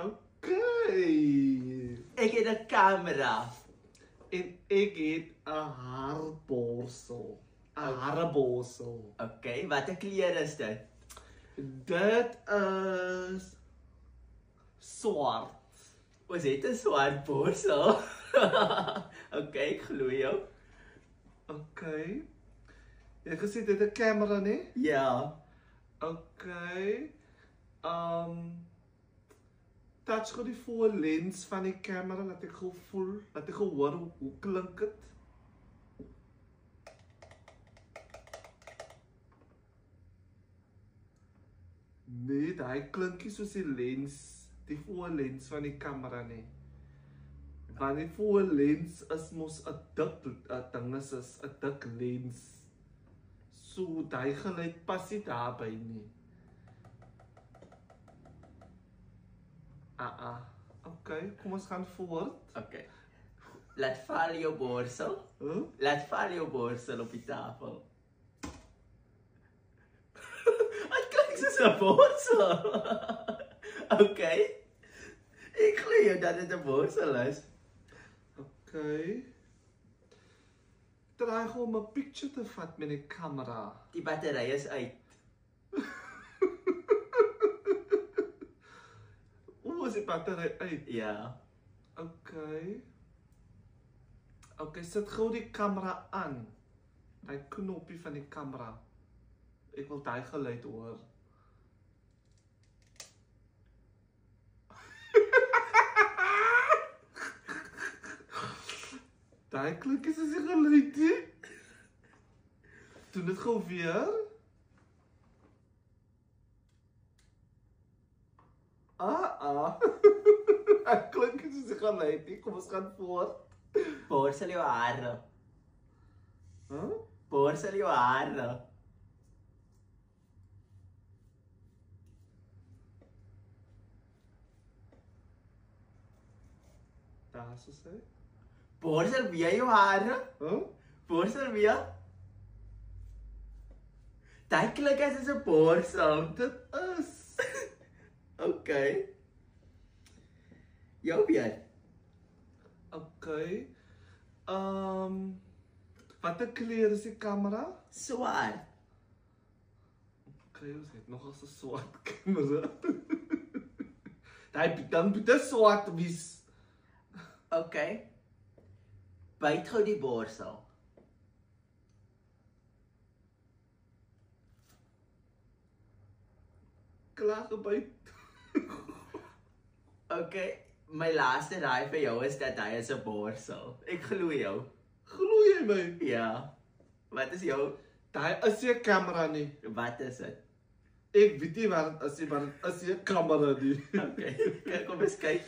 Okay. Ek het 'n kamera. En ek het 'n haarborsel. 'n Hareborsel. Okay, watter kleur is dit? Dit is swart. Ons het 'n swart borsel. Okay, ek glo jou. Okay. Jy het gesê dit 'n kamera, nee? Ja. Okay. Touch gou die voor lens van die kamera, laat ek gou voel, laat ek gou hoor hoe klink dit. Nee, daai klink nie soos die lens, die voor lens van die kamera nie. Want die voor lens is mos 'n dik ding, is 'n dik lens. So daai geluid pas nie daarby nie. Okay, kom ons gaan voort. Okay. Laat val jou borsel. Huh? Laat val jou borsel op die tafel. Dit klink soos 'n borsel. Okay. Ek glo jou dat dit 'n borsel is. Okay. Try gou om 'n picture te vat met die kamera. Die battery is uit. Hoe is die battery uit? Ja. Okay. Okay, sit gou die kamera aan. Daai knoppie van die kamera. Ek wil daai geluid hoor. Daai klink is as 'n geluid, hè? Doen dit gou weer. Dit klink is as 'n geluid, hè? Kom ons gaan voort. Borsel jou hare. Huh? Borsel jou hare. Daar is hy. Borsel weer jou hare. Huh? Borsel weer. Dit klink as 'n borsel. Dit is. Okay. Jou weer. Okay. Watter kleur is die kamera? Swart. Okay, ons het nog as 'n swart kamera. Dan moet dit swart wees. Okay. Byt gou die borsel. Klaar gebyt. Okay. My laaste raai vir jou is dat hy is 'n borsel. Ek glo jou. Glo jy my? Ja. Wat is jou? Daai is nie 'n kamera nie. Wat is dit? Ek weet nie wat dit is nie, maar dit is nie 'n kamera nie. Okay. Kyk, kom eens kyk.